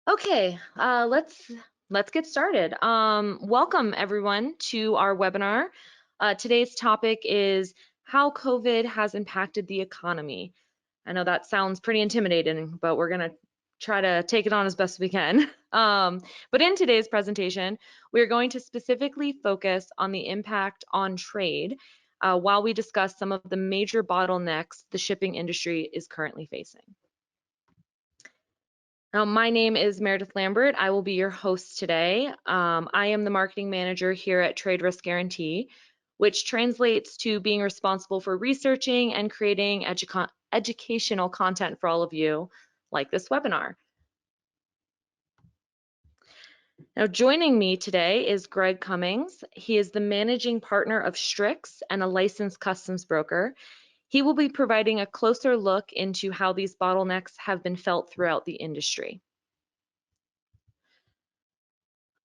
Okay, let's get started. Welcome everyone to our webinar. Today's topic is how COVID has impacted the economy. I know that sounds pretty intimidating, but we're gonna try to take it on as best we can. But in today's presentation, we're going to specifically focus on the impact on trade while we discuss some of the major bottlenecks the shipping industry is currently facing. My name is Meredith Lambert. I will be your host today. I am the marketing manager here at Trade Risk Guaranty, which translates to being responsible for researching and creating educational content for all of you, like this webinar. Now, joining me today is Greg Cummings. He is the managing partner of Strix and a licensed customs broker. He will be providing a closer look into how these bottlenecks have been felt throughout the industry.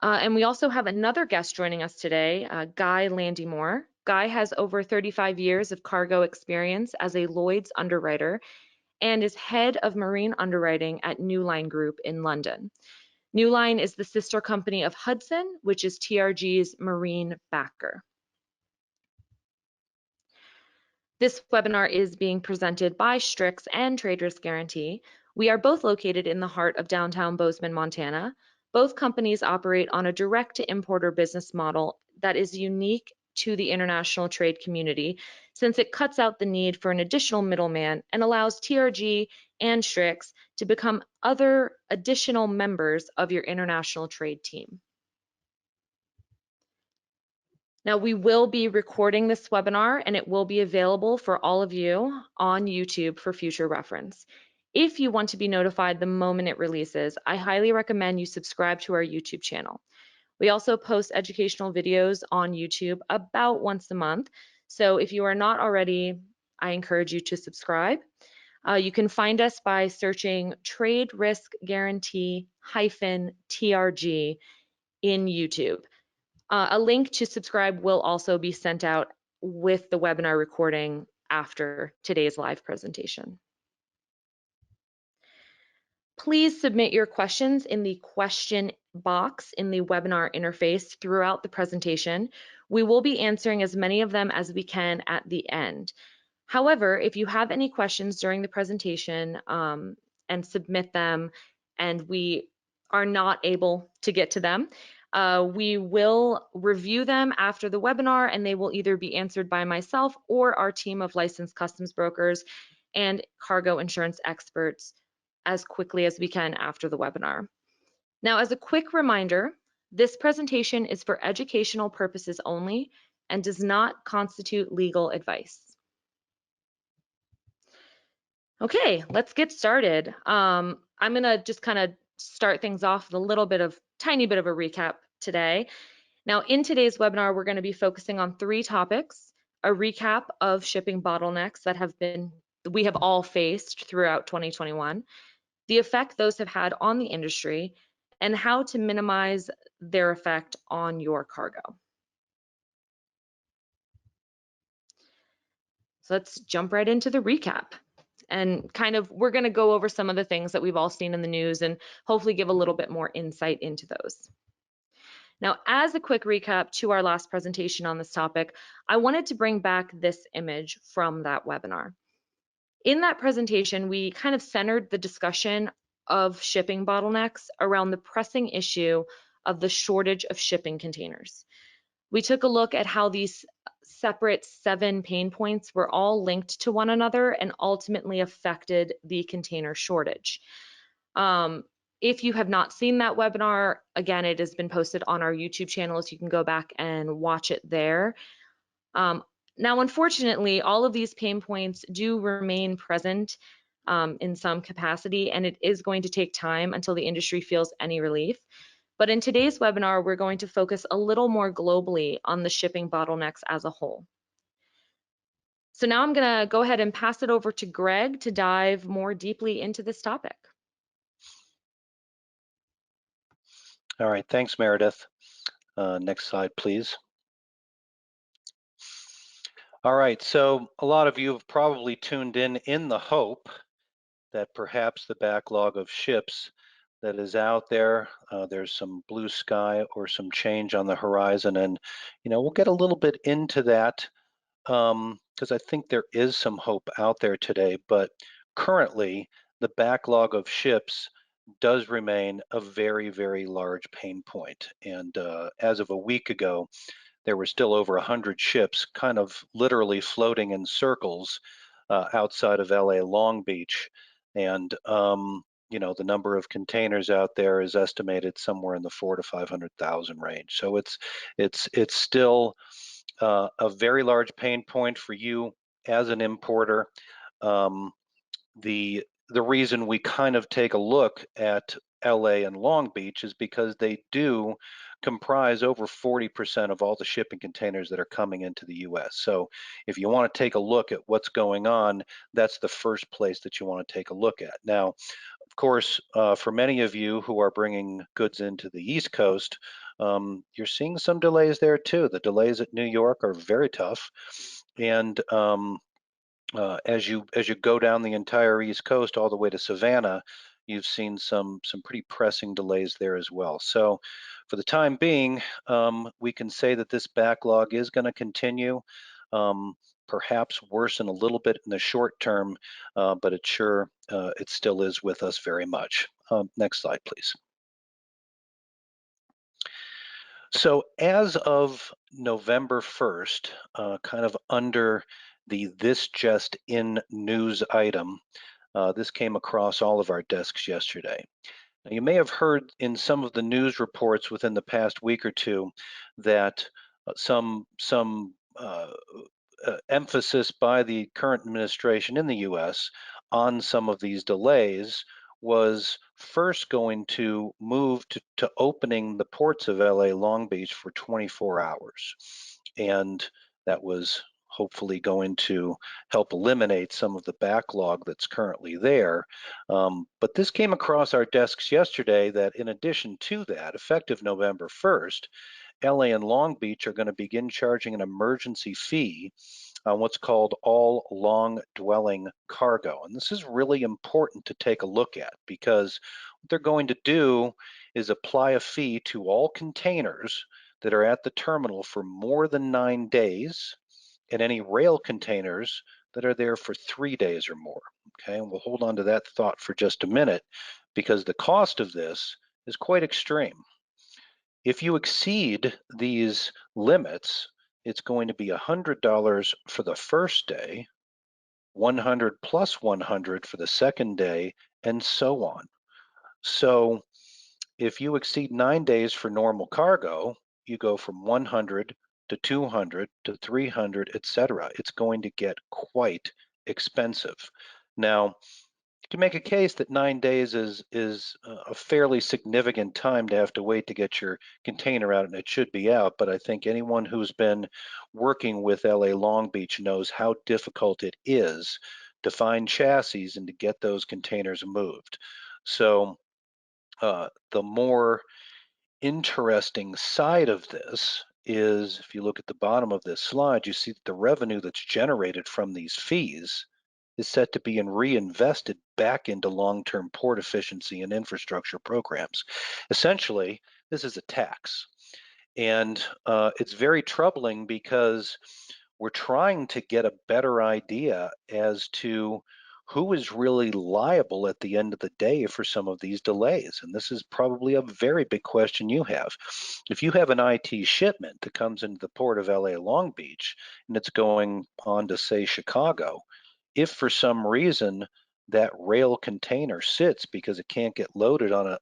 And we also have another guest joining us today, Guy Landymore. Guy has over 35 years of cargo experience as a Lloyd's underwriter and is head of marine underwriting at Newline Group in London. Newline is the sister company of Hudson, which is TRG's marine backer. This webinar is being presented by Strix and Trade Risk Guaranty. We are both located in the heart of downtown Bozeman, Montana. Both companies operate on a direct-to-importer business model that is unique to the international trade community, since it cuts out the need for an additional middleman and allows TRG and Strix to become other additional members of your international trade team. Now, we will be recording this webinar and it will be available for all of you on YouTube for future reference. If you want to be notified the moment it releases, I highly recommend you subscribe to our YouTube channel. We also post educational videos on YouTube about once a month. So if you are not already, I encourage you to subscribe. You can find us by searching Trade Risk Guaranty -TRG in YouTube. A link to subscribe will also be sent out with the webinar recording after today's live presentation. Please submit your questions in the question box in the webinar interface throughout the presentation. We will be answering as many of them as we can at the end. However, if you have any questions during the presentation and submit them and we are not able to get to them, we will review them after the webinar and they will either be answered by myself or our team of licensed customs brokers and cargo insurance experts as quickly as we can after the webinar. Now, as a quick reminder, this presentation is for educational purposes only and does not constitute legal advice. Okay, let's get started. I'm gonna just kind of start things off with a little bit of, tiny bit of a recap today. Now, in today's webinar, we're gonna be focusing on 3 topics: a recap of shipping bottlenecks that we have all faced throughout 2021, the effect those have had on the industry, and how to minimize their effect on your cargo. So let's jump right into the recap. And we're going to go over some of the things that we've all seen in the news and hopefully give a little bit more insight into those. Now, as a quick recap to our last presentation on this topic, I wanted to bring back this image from that webinar. In that presentation, we kind of centered the discussion of shipping bottlenecks around the pressing issue of the shortage of shipping containers. We took a look at how these separate 7 pain points were all linked to one another and ultimately affected the container shortage. If you have not seen that webinar, again, it has been posted on our YouTube channel, so you can go back and watch it there. Now, unfortunately, all of these pain points do remain present in some capacity, and it is going to take time until the industry feels any relief. But in today's webinar, we're going to focus a little more globally on the shipping bottlenecks as a whole. So now I'm going to go ahead and pass it over to Greg to dive more deeply into this topic. All right, thanks, Meredith. Next slide, please. All right, so a lot of you have probably tuned in the hope that perhaps the backlog of ships that is out there. There's some blue sky or some change on the horizon, and we'll get a little bit into that because I think there is some hope out there today. But currently, the backlog of ships does remain a very, very large pain point. And as of a week ago, there were still over 100 ships kind of literally floating in circles outside of LA Long Beach. And the number of containers out there is estimated somewhere in the 400,000 to 500,000 range. So it's still a very large pain point for you as an importer. Um, the reason we kind of take a look at LA and Long Beach is because they do comprise over 40% of all the shipping containers that are coming into the US. So if you want to take a look at what's going on, that's the first place that you want to take a look at. Now, of course, for many of you who are bringing goods into the East Coast, you're seeing some delays there too. The delays at New York are very tough. And as you go down the entire East Coast all the way to Savannah, you've seen some pretty pressing delays there as well. So for the time being, we can say that this backlog is going to continue, perhaps worsen a little bit in the short term, but it still is with us very much. Next slide, please. So as of November 1st, kind of under the This Just In news item, this came across all of our desks yesterday. Now, you may have heard in some of the news reports within the past week or two that some emphasis by the current administration in the US on some of these delays was first going to move to opening the ports of LA Long Beach for 24 hours. And that was hopefully going to help eliminate some of the backlog that's currently there. But this came across our desks yesterday that in addition to that, effective November 1st, LA and Long Beach are going to begin charging an emergency fee on what's called all long dwelling cargo. And this is really important to take a look at because what they're going to do is apply a fee to all containers that are at the terminal for more than 9 days and any rail containers that are there for 3 days or more. Okay, and we'll hold on to that thought for just a minute because the cost of this is quite extreme. If you exceed these limits, it's going to be $100 for the first day, 100 plus 100 for the second day, and so on. So if you exceed 9 days for normal cargo, you go from 100 to 200 to 300, etc. It's going to get quite expensive. Now, you can make a case that 9 days is a fairly significant time to have to wait to get your container out, and it should be out. But I think anyone who's been working with LA Long Beach knows how difficult it is to find chassis and to get those containers moved. So the more interesting side of this is if you look at the bottom of this slide, you see that the revenue that's generated from these fees is set to be reinvested back into long-term port efficiency and infrastructure programs. Essentially, this is a tax. And it's very troubling because we're trying to get a better idea as to who is really liable at the end of the day for some of these delays. And this is probably a very big question you have. If you have an IT shipment that comes into the port of LA Long Beach and it's going on to, say, Chicago, if for some reason that rail container sits because it can't get loaded on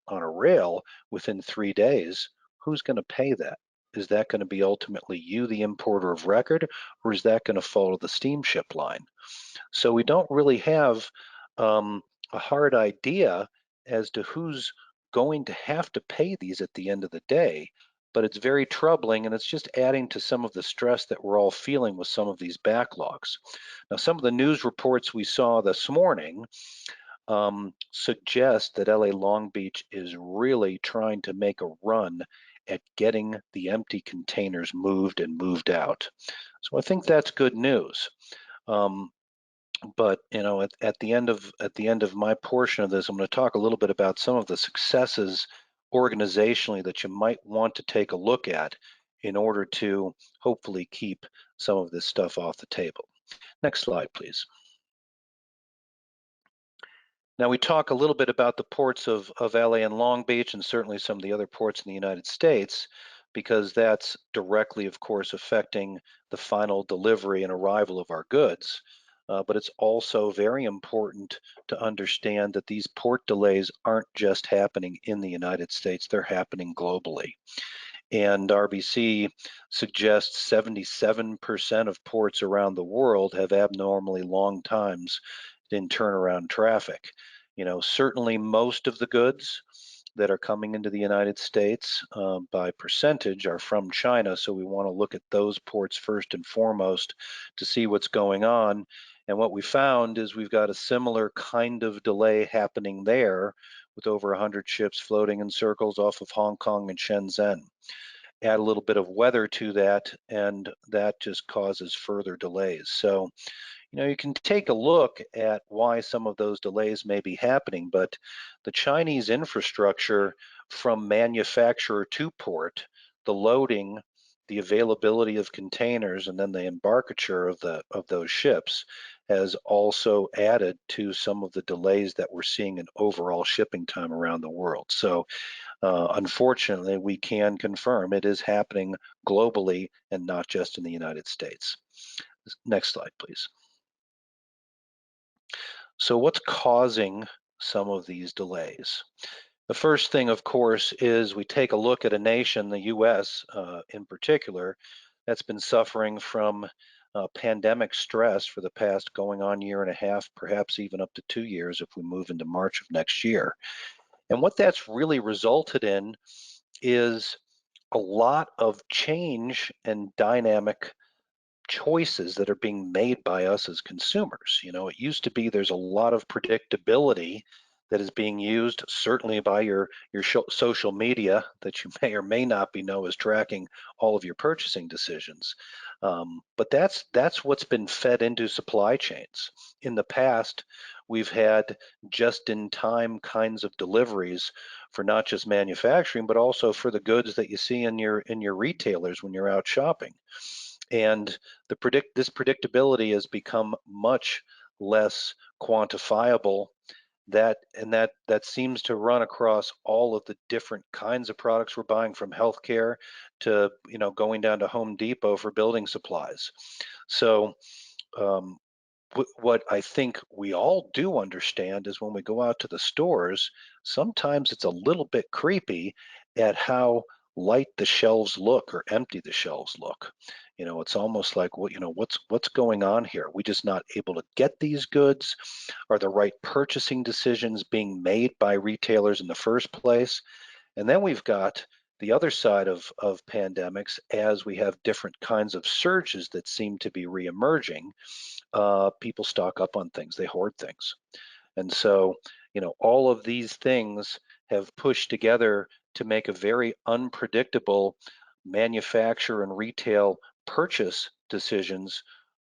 a rail within 3 days, who's going to pay that? Is that going to be ultimately you, the importer of record, or is that going to follow the steamship line? So we don't really have a hard idea as to who's going to have to pay these at the end of the day, but it's very troubling, and it's just adding to some of the stress that we're all feeling with some of these backlogs. Now, some of the news reports we saw this morning suggest that LA Long Beach is really trying to make a run at getting the empty containers moved and moved out. So I think that's good news. But at the end of my portion of this, I'm going to talk a little bit about some of the successes organizationally that you might want to take a look at in order to hopefully keep some of this stuff off the table. Next slide, please. Now we talk a little bit about the ports of LA and Long Beach, and certainly some of the other ports in the United States, because that's directly, of course, affecting the final delivery and arrival of our goods. But it's also very important to understand that these port delays aren't just happening in the United States, they're happening globally. And RBC suggests 77% of ports around the world have abnormally long times in turnaround traffic. Certainly most of the goods that are coming into the United States by percentage are from China. So we want to look at those ports first and foremost to see what's going on. And what we found is we've got a similar kind of delay happening there with over 100 ships floating in circles off of Hong Kong and Shenzhen. Add a little bit of weather to that, and that just causes further delays. So you can take a look at why some of those delays may be happening, but the Chinese infrastructure from manufacturer to port, the loading, the availability of containers, and then the embarkature of those ships has also added to some of the delays that we're seeing in overall shipping time around the world. So unfortunately, we can confirm it is happening globally and not just in the United States. Next slide, please. So what's causing some of these delays? The first thing, of course, is we take a look at a nation, the US in particular, that's been suffering from pandemic stress for the past going on year and a half, perhaps even up to 2 years if we move into March of next year. And what that's really resulted in is a lot of change and dynamic choices that are being made by us as consumers. It used to be there's a lot of predictability that is being used, certainly by your social media that you may or may not be know is tracking all of your purchasing decisions. But that's what's been fed into supply chains. In the past, we've had just-in-time kinds of deliveries for not just manufacturing, but also for the goods that you see in your retailers when you're out shopping. And this predictability has become much less quantifiable. That seems to run across all of the different kinds of products we're buying, from healthcare to going down to Home Depot for building supplies. So um, what I think we all do understand is when we go out to the stores, sometimes it's a little bit creepy at how light the shelves look or empty the shelves look. It's almost like what's going on here? Are we just not able to get these goods? Are the right purchasing decisions being made by retailers in the first place? And then we've got the other side of pandemics, as we have different kinds of surges that seem to be reemerging. People stock up on things, they hoard things. And so, all of these things have pushed together to make a very unpredictable manufacturer and retail purchase decisions,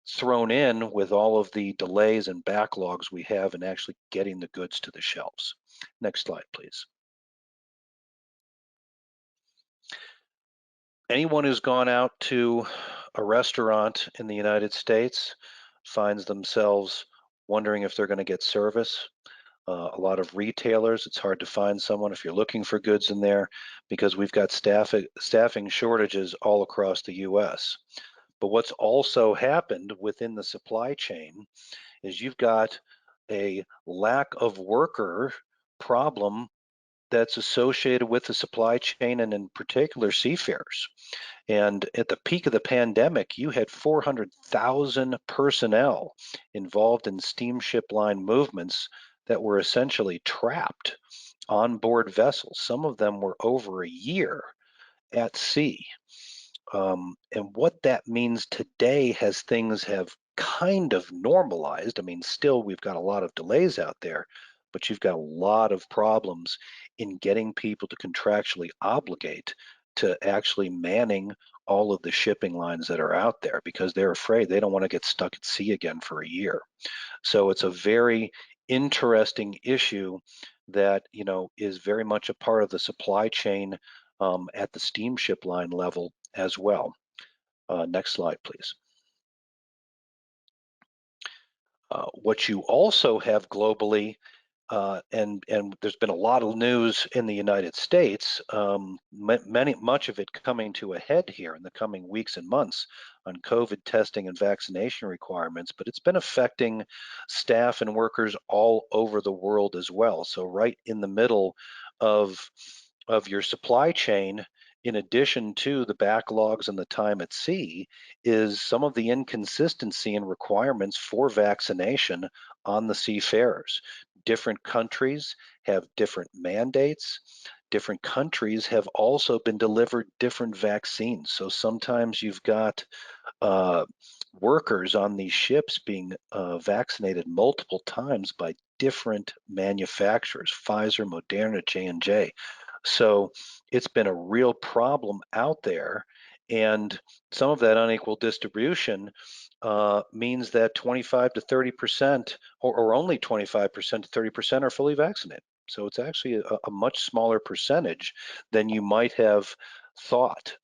thrown in with all of the delays and backlogs we have in actually getting the goods to the shelves. Next slide, please. Anyone who's gone out to a restaurant in the United States finds themselves wondering if they're going to get service. A lot of retailers, it's hard to find someone if you're looking for goods in there, because we've got staffing shortages all across the US. But what's also happened within the supply chain is you've got a lack of worker problem that's associated with the supply chain, and in particular seafarers. And at the peak of the pandemic, you had 400,000 personnel involved in steamship line movements that were essentially trapped on board vessels. Some of them were over a year at sea. And what that means today, as things have kind of normalized, I mean, still we've got a lot of delays out there, but you've got a lot of problems in getting people to contractually obligate to actually manning all of the shipping lines that are out there because they're afraid they don't want to get stuck at sea again for a year. So it's a very interesting issue that is very much a part of the supply chain at the steamship line level as well. Next slide, please. What you also have globally, and there's been a lot of news in the United States, much of it coming to a head here in the coming weeks and months on COVID testing and vaccination requirements, but it's been affecting staff and workers all over the world as well. So right in the middle of your supply chain, in addition to the backlogs and the time at sea, is some of the inconsistency in requirements for vaccination on the seafarers. Different countries have different mandates. Different countries have also been delivered different vaccines. So sometimes you've got workers on these ships being vaccinated multiple times by different manufacturers, Pfizer, Moderna, J&J. So it's been a real problem out there. And some of that unequal distribution means that 25 to 30%, or only 25% to 30% are fully vaccinated. So it's actually a much smaller percentage than you might have thought.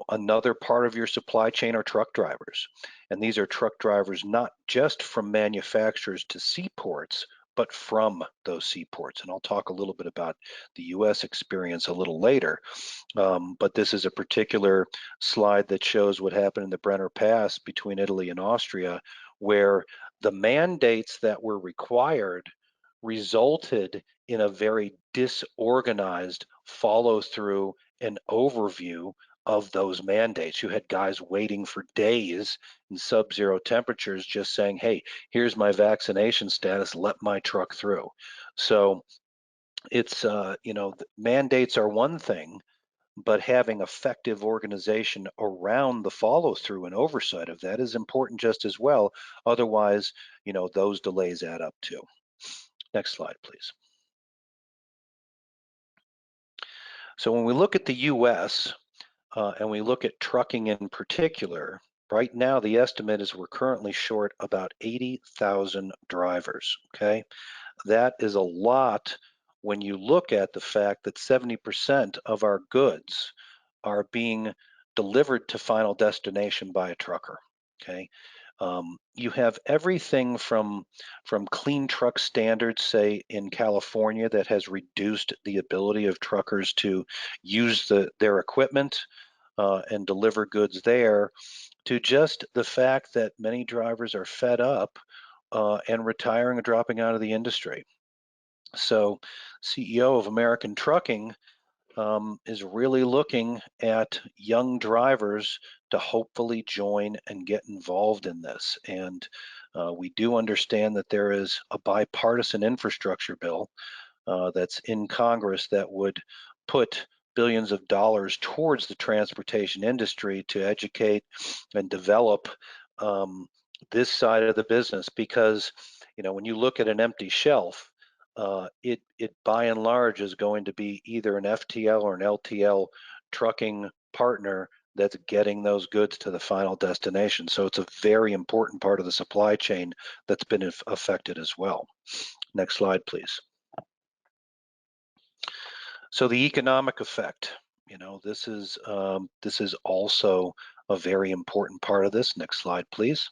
Another part of your supply chain are truck drivers. And these are truck drivers not just from manufacturers to seaports, but from those seaports. And I'll talk a little bit about the US experience a little later. But this is a particular slide that shows what happened in the Brenner Pass between Italy and Austria, where the mandates that were required resulted in a very disorganized follow through and overview of those mandates. You had guys waiting for days in sub-zero temperatures just saying, hey, here's my vaccination status, let my truck through. So it's, mandates are one thing, but having effective organization around the follow through and oversight of that is important just as well. Otherwise, those delays add up too. Next slide, please. So when we look at the US, and we look at trucking in particular, right now the estimate is we're currently short about 80,000 drivers, okay? That is a lot when you look at the fact that 70% of our goods are being delivered to final destination by a trucker, okay? You have everything from clean truck standards, say in California, that has reduced the ability of truckers to use their equipment and deliver goods there, to just the fact that many drivers are fed up and retiring and dropping out of the industry. So CEO of American Trucking is really looking at young drivers to hopefully join and get involved in this. And we do understand that there is a bipartisan infrastructure bill that's in Congress that would put billions of dollars towards the transportation industry to educate and develop this side of the business. Because when you look at an empty shelf, it by and large is going to be either an FTL or an LTL trucking partner that's getting those goods to the final destination. So it's a very important part of the supply chain that's been affected as well. Next slide, please. So the economic effect, this is also a very important part of this. Next slide, please.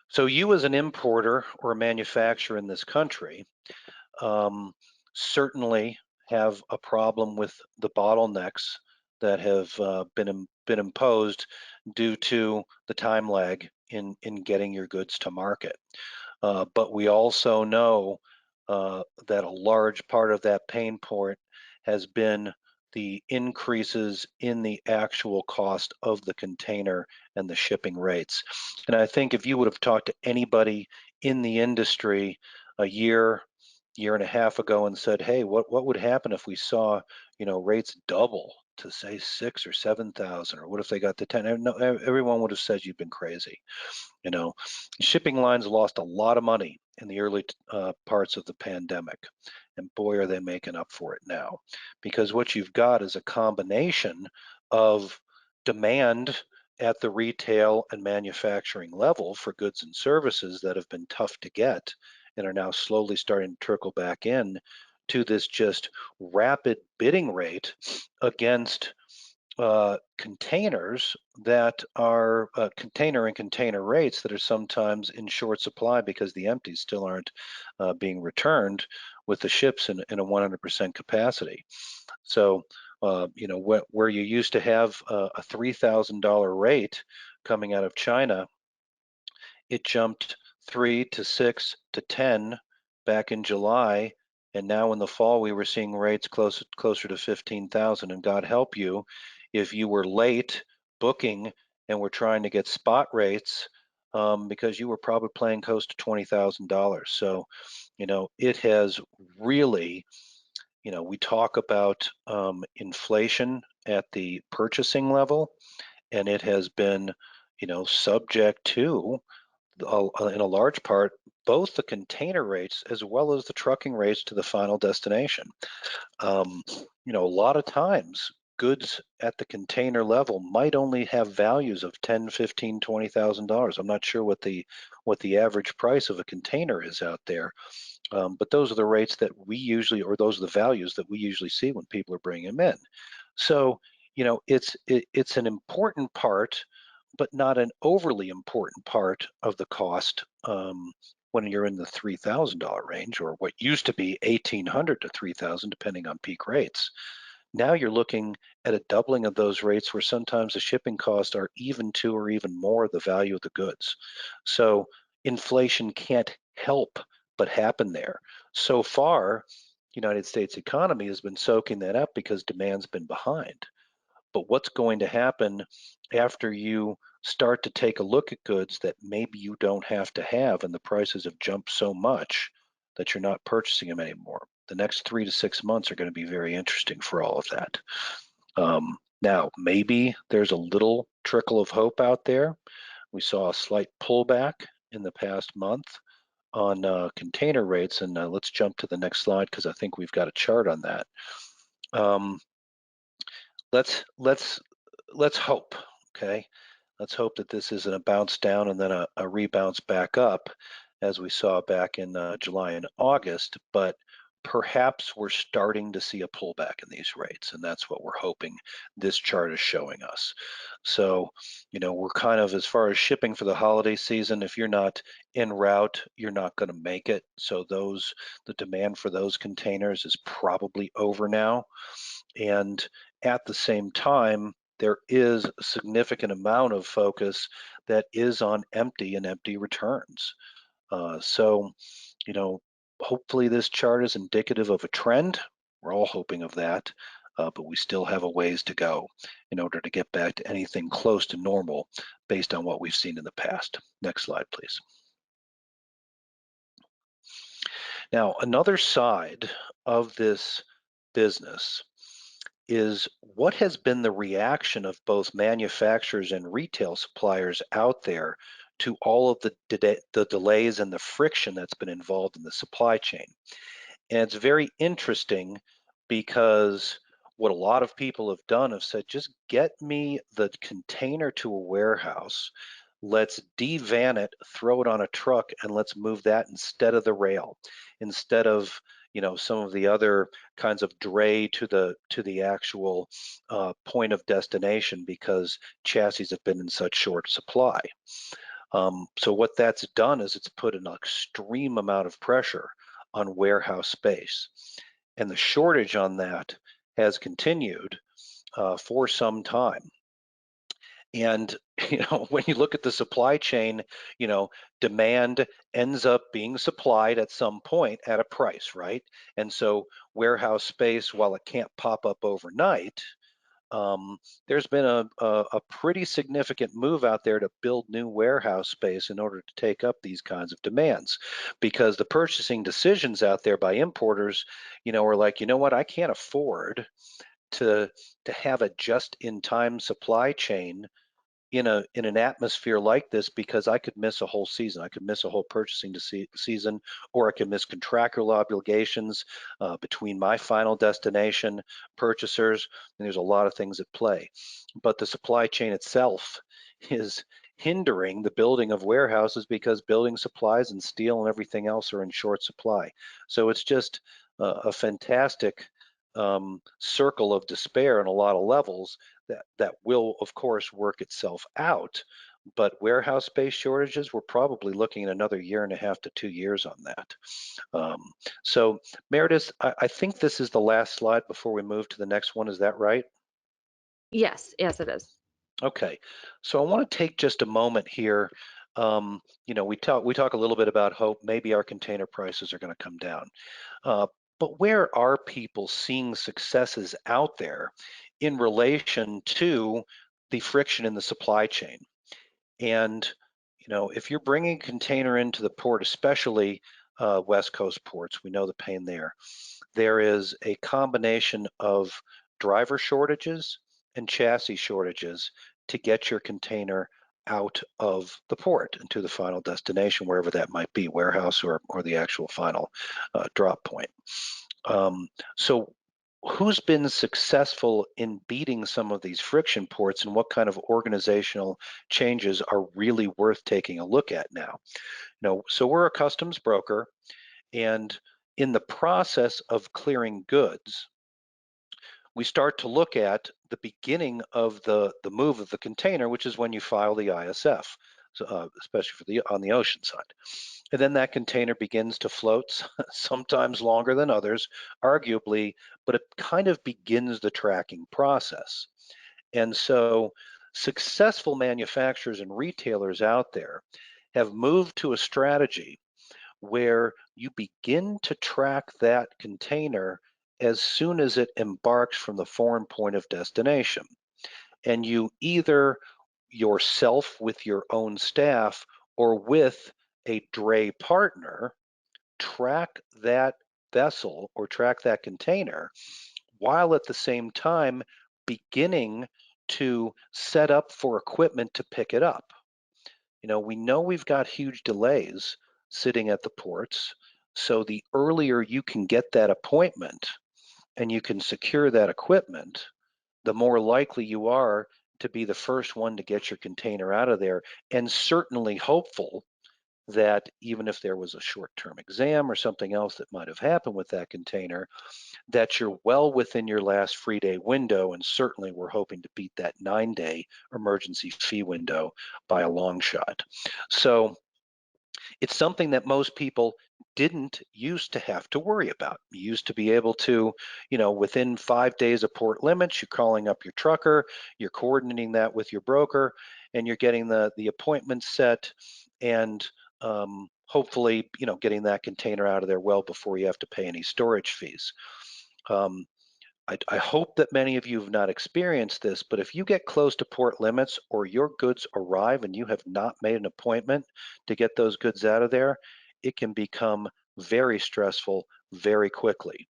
So you as an importer or a manufacturer in this country certainly have a problem with the bottlenecks that have been imposed due to the time lag in getting your goods to market. But we also know that a large part of that pain point has been the increases in the actual cost of the container and the shipping rates. And I think if you would have talked to anybody in the industry a year and a half ago and said, hey, what would happen if we saw, rates double to say 6,000 or 7,000, or what if they got to 10? No, everyone would have said you've been crazy. Shipping lines lost a lot of money in the early parts of the pandemic. and boy, are they making up for it now. Because what you've got is a combination of demand at the retail and manufacturing level for goods and services that have been tough to get and are now slowly starting to trickle back in to this just rapid bidding rate against containers that are container and container rates that are sometimes in short supply because the empties still aren't being returned with the ships in a 100% capacity. So, where you used to have a $3,000 rate coming out of China, it jumped 3 to 6 to 10 back in July, and now in the fall we were seeing rates closer to 15,000. And God help you if you were late booking and were trying to get spot rates because you were probably playing close to $20,000. So, it has really, we talk about inflation at the purchasing level, and it has been, subject to, in a large part, both the container rates as well as the trucking rates to the final destination. A lot of times goods at the container level might only have values of $10, $15, $20,000. I'm not sure what the average price of a container is out there, but those are the rates that we usually, or those are the values that we usually see when people are bringing them in. So, it's an important part, but not an overly important part of the cost when you're in the $3,000 range, or what used to be $1,800 to $3,000, depending on peak rates. Now you're looking at a doubling of those rates, where sometimes the shipping costs are even to or even more the value of the goods. So inflation can't help but happen there. So far, the United States economy has been soaking that up because demand's been behind. But what's going to happen after you start to take a look at goods that maybe you don't have to have, and the prices have jumped so much that you're not purchasing them anymore? The next 3 to 6 months are going to be very interesting for all of that. Now, maybe there's a little trickle of hope out there. We saw a slight pullback in the past month on container rates, and let's jump to the next slide because I think we've got a chart on that. Let's hope, okay? Let's hope that this isn't a bounce down and then a rebounce back up as we saw back in July and August, but perhaps we're starting to see a pullback in these rates, and that's what we're hoping this chart is showing us. So, we're kind of, as far as shipping for the holiday season, if you're not en route, you're not going to make it. So the demand for those containers is probably over now. And at the same time, there is a significant amount of focus that is on empty and empty returns. So, hopefully this chart is indicative of a trend. We're all hoping of that, but we still have a ways to go in order to get back to anything close to normal based on what we've seen in the past. Next slide, please. Now, another side of this business is what has been the reaction of both manufacturers and retail suppliers out there to all of the delays and the friction that's been involved in the supply chain. And it's very interesting because what a lot of people have done have said, just get me the container to a warehouse. Let's de-van it, throw it on a truck, and let's move that instead of the rail, instead of some of the other kinds of dray to the actual point of destination, because chassis have been in such short supply. So what that's done is it's put an extreme amount of pressure on warehouse space, and the shortage on that has continued for some time. And when you look at the supply chain, demand ends up being supplied at some point at a price, right? And so warehouse space, while it can't pop up overnight, there's been a pretty significant move out there to build new warehouse space in order to take up these kinds of demands, because the purchasing decisions out there by importers, are like, what, I can't afford to have a just-in-time supply chain in an atmosphere like this, because I could miss a whole season. I could miss a whole purchasing season, or I could miss contractual obligations between my final destination purchasers, and there's a lot of things at play. But the supply chain itself is hindering the building of warehouses because building supplies and steel and everything else are in short supply. So it's just a fantastic circle of despair on a lot of levels that will, of course, work itself out. But warehouse space shortages, we're probably looking at another year and a half to 2 years on that. Um, so, Meredith, I think this is the last slide before we move to the next one. Is that right? Yes, yes, it is. Okay. So I want to take just a moment here. We talk a little bit about hope. Maybe our container prices are going to come down. Uh, but where are people seeing successes out there in relation to the friction in the supply chain? And if you're bringing a container into the port, especially West Coast ports, we know the pain there. There is a combination of driver shortages and chassis shortages to get your container out of the port and to the final destination, wherever that might be, warehouse or the actual final drop point. So who's been successful in beating some of these friction ports, and what kind of organizational changes are really worth taking a look at now? So we're a customs broker, and in the process of clearing goods, we start to look at the beginning of the move of the container, which is when you file the ISF, so, especially on the ocean side. And then that container begins to float, sometimes longer than others, arguably, but it kind of begins the tracking process. And so successful manufacturers and retailers out there have moved to a strategy where you begin to track that container as soon as it embarks from the foreign point of destination. And you either yourself with your own staff or with a dray partner track that vessel or track that container, while at the same time beginning to set up for equipment to pick it up. We know we've got huge delays sitting at the ports, so the earlier you can get that appointment and you can secure that equipment, the more likely you are to be the first one to get your container out of there, and certainly hopeful that even if there was a short-term exam or something else that might have happened with that container, that you're well within your last free day window, and certainly we're hoping to beat that 9-day emergency fee window by a long shot. So it's something that most people didn't used to have to worry about. You used to be able to, within 5 days of port limits, you're calling up your trucker, you're coordinating that with your broker, and you're getting the appointment set, and hopefully, getting that container out of there well before you have to pay any storage fees. Um, I hope that many of you have not experienced this, but if you get close to port limits or your goods arrive and you have not made an appointment to get those goods out of there, it can become very stressful very quickly.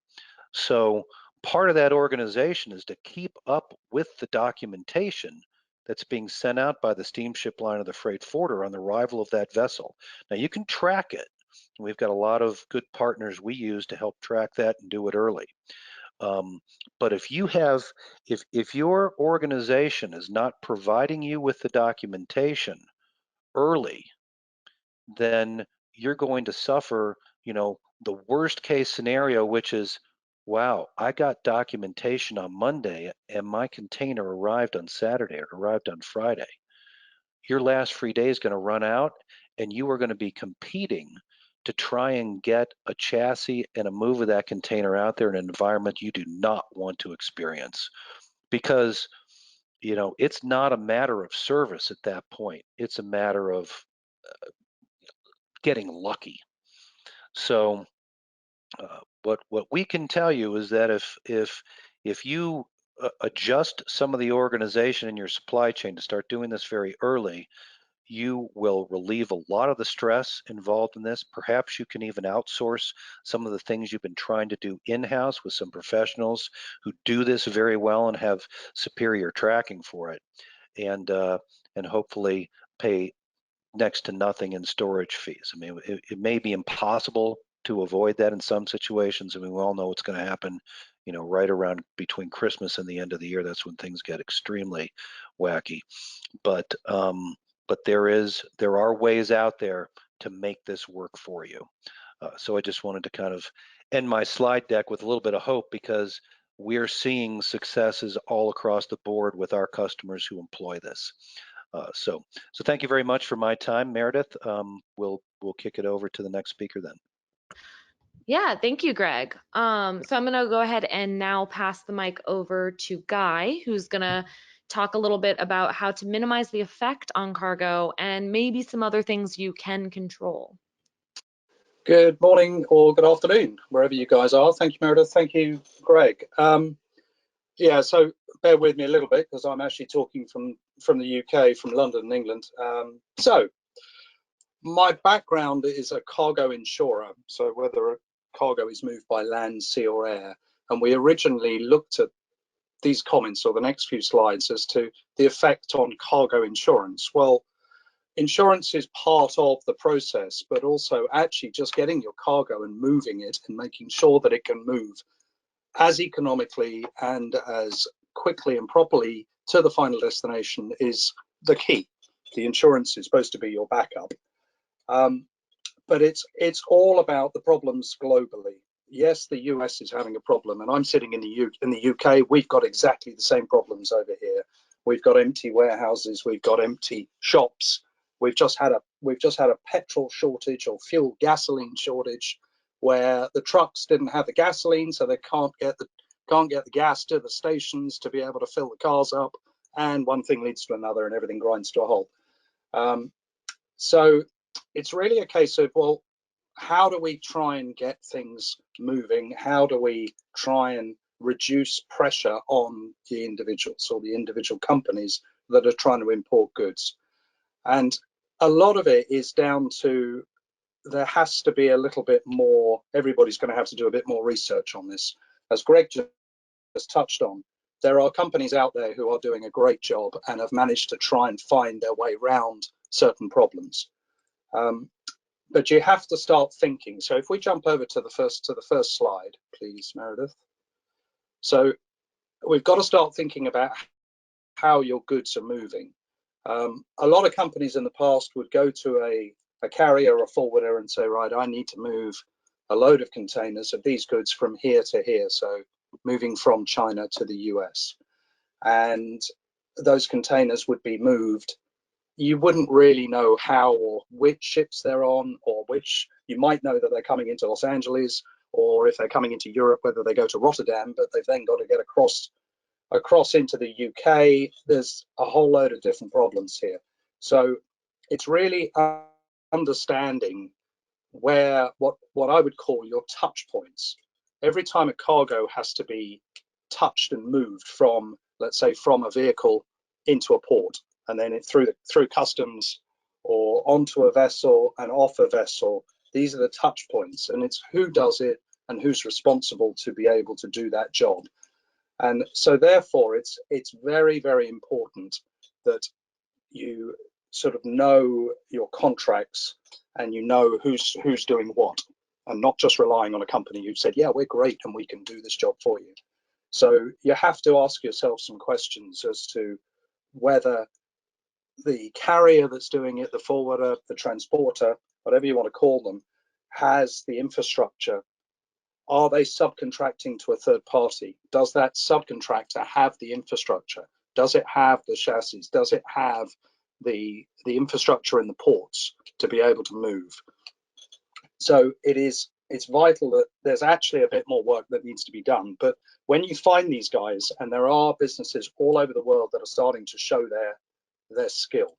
So part of that organization is to keep up with the documentation that's being sent out by the steamship line or the freight forwarder on the arrival of that vessel. Now you can track it. We've got a lot of good partners we use to help track that and do it early. Um, but if your organization is not providing you with the documentation early, then you're going to suffer, the worst case scenario, which is, wow, I got documentation on Monday and my container arrived on Saturday or arrived on Friday. Your last free day is going to run out, and you are going to be competing to try and get a chassis and a move of that container out there in an environment you do not want to experience, because it's not a matter of service at that point. It's a matter of getting lucky. So what we can tell you is that if you adjust some of the organization in your supply chain to start doing this very early, you will relieve a lot of the stress involved in this. Perhaps you can even outsource some of the things you've been trying to do in-house with some professionals who do this very well and have superior tracking for it. And and hopefully pay next to nothing in storage fees. I mean, it may be impossible to avoid that in some situations. I mean, we all know what's going to happen, you know, right around between Christmas and the end of the year. That's when things get extremely wacky. But there are ways out there to make this work for you. So I just wanted to kind of end my slide deck with a little bit of hope, because we're seeing successes all across the board with our customers who employ this. So thank you very much for my time, Meredith. We'll kick it over to the next speaker then. Yeah, thank you, Greg. So I'm going to go ahead and now pass the mic over to Guy, who's going to talk a little bit about how to minimize the effect on cargo and maybe some other things you can control. Good morning or good afternoon, wherever you guys are. Thank you, Meredith. Thank you, Greg. Yeah, so bear with me a little bit because I'm actually talking from the UK, from London, England. So my background is a cargo insurer, so whether a cargo is moved by land, sea or air, and we originally looked at these comments or the next few slides as to the effect on cargo insurance. Well, insurance is part of the process, but also actually just getting your cargo and moving it and making sure that it can move as economically and as quickly and properly to the final destination is the key. The insurance is supposed to be your backup. But it's all about the problems globally. Yes, the US is having a problem, and I'm sitting in the UK. We've got exactly the same problems over here. We've got empty warehouses, we've got empty shops. We've just had a petrol shortage or fuel gasoline shortage, where the trucks didn't have the gasoline, so they can't get the gas to the stations to be able to fill the cars up, and one thing leads to another, and everything grinds to a halt. So it's really a case of, well, how do we try and get things moving? How do we try and reduce pressure on the individuals or the individual companies that are trying to import goods? And a lot of it is down to, there has to be a little bit more, everybody's going to have to do a bit more research on this. As Greg just touched on, there are companies out there who are doing a great job and have managed to try and find their way around certain problems. But you have to start thinking. So if we jump over to the first slide, please, Meredith. So we've got to start thinking about how your goods are moving. A lot of companies in the past would go to a carrier or a forwarder and say, right, I need to move a load of containers of these goods from here to here. So moving from China to the US. And those containers would be moved. You wouldn't really know how or which ships they're on, or which, you might know that they're coming into Los Angeles, or if they're coming into Europe, whether they go to Rotterdam, but they've then got to get across into the UK. There's a whole load of different problems here. So it's really understanding where, what I would call your touch points. Every time a cargo has to be touched and moved from, let's say, from a vehicle into a port, and then through customs or onto a vessel and off a vessel. These are the touch points, and it's who does it and who's responsible to be able to do that job. And so therefore it's very, very important that you sort of know your contracts and you know who's doing what, and not just relying on a company who said, yeah, we're great and we can do this job for you. So you have to ask yourself some questions as to whether the carrier that's doing it, the forwarder, the transporter, whatever you want to call them, has the infrastructure. Are they subcontracting to a third party? Does that subcontractor have the infrastructure? Does it have the chassis? Does it have the infrastructure in the ports to be able to move? So it's vital that there's actually a bit more work that needs to be done. But when you find these guys, and there are businesses all over the world that are starting to show their skill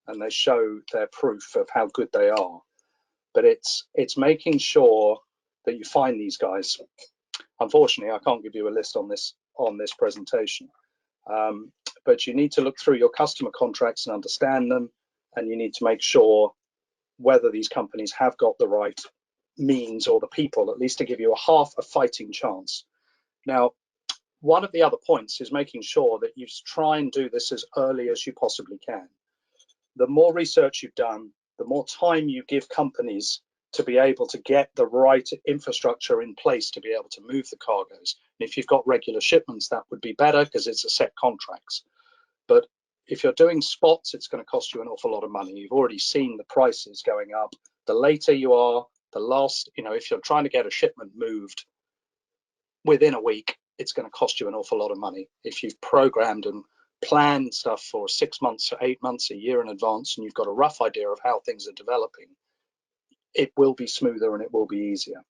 and they show their proof of how good they are, but it's making sure that you find these guys. Unfortunately, I can't give you a list on this presentation, but you need to look through your customer contracts and understand them, and you need to make sure whether these companies have got the right means or the people, at least to give you half a fighting chance. Now, one of the other points is making sure that you try and do this as early as you possibly can. the more research you've done, the more time you give companies to be able to get the right infrastructure in place to be able to move the cargoes. And if you've got regular shipments, that would be better because it's a set contracts. But if you're doing spots, it's going to cost you an awful lot of money. You've already seen the prices going up. The later you are, the last, if you're trying to get a shipment moved within a week, it's going to cost you an awful lot of money. If you've programmed and planned stuff for 6 months, or 8 months, a year in advance, and you've got a rough idea of how things are developing, it will be smoother and it will be easier.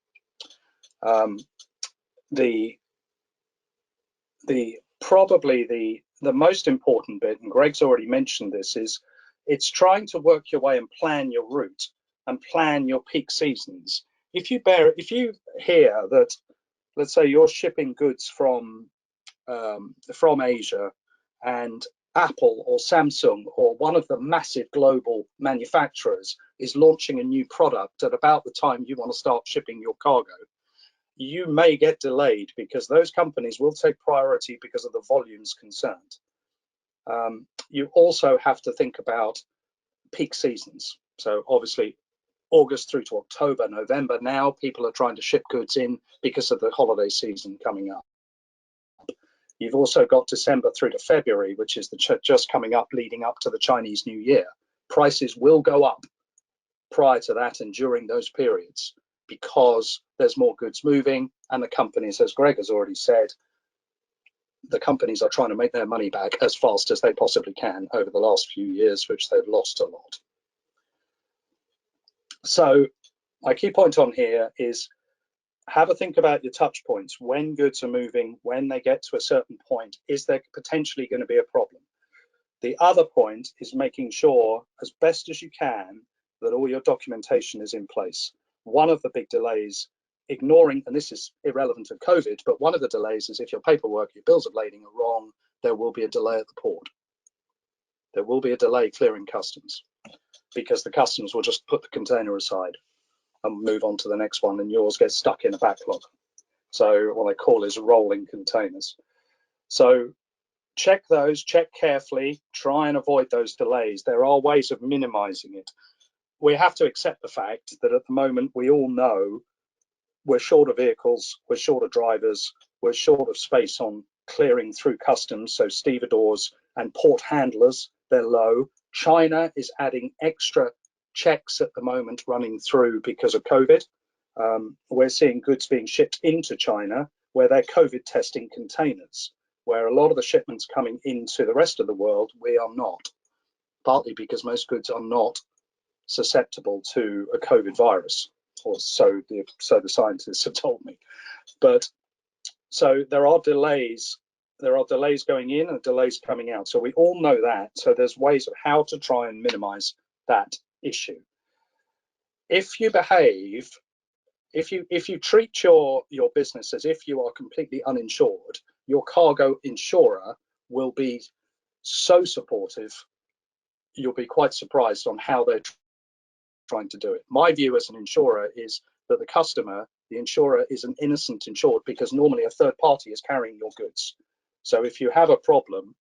Probably the most important bit, and Greg's already mentioned this, is it's trying to work your way and plan your route and plan your peak seasons. If you hear that, let's say you're shipping goods from Asia, and Apple or Samsung or one of the massive global manufacturers is launching a new product at about the time you want to start shipping your cargo, you may get delayed because those companies will take priority because of the volumes concerned. You also have to think about peak seasons. So obviously August through to October, November, now people are trying to ship goods in because of the holiday season coming up. You've also got December through to February, which is just coming up, leading up to the Chinese New Year. Prices will go up prior to that and during those periods because there's more goods moving, and the companies, as Greg has already said, the companies are trying to make their money back as fast as they possibly can over the last few years, which they've lost a lot. So my key point on here is have a think about your touch points. When goods are moving, when they get to a certain point, is there potentially going to be a problem? The other point is making sure as best as you can that all your documentation is in place. One of the big delays, ignoring, and this is irrelevant of COVID, but one of the delays is if your paperwork, your bills of lading are wrong, there will be a delay at the port. There will be a delay clearing customs because the customs will just put the container aside and move on to the next one, and yours gets stuck in a backlog. So what I call is rolling containers. So check those, check carefully, try and avoid those delays. There are ways of minimizing it. We have to accept the fact that at the moment we all know we're short of vehicles, we're short of drivers, we're short of space on clearing through customs. So stevedores and port handlers, they're low. China is adding extra checks at the moment running through because of COVID. We're seeing goods being shipped into China where they're COVID testing containers, where a lot of the shipments coming into the rest of the world, we are not, partly because most goods are not susceptible to a COVID virus, or so the scientists have told me. But so there are delays going in and delays coming out. So we all know that. So there's ways of how to try and minimize that issue. If you behave, if you treat your business as if you are completely uninsured, your cargo insurer will be so supportive, you'll be quite surprised on how they're trying to do it. My view as an insurer is that the insurer is an innocent insured because normally a third party is carrying your goods. So if you have a problem,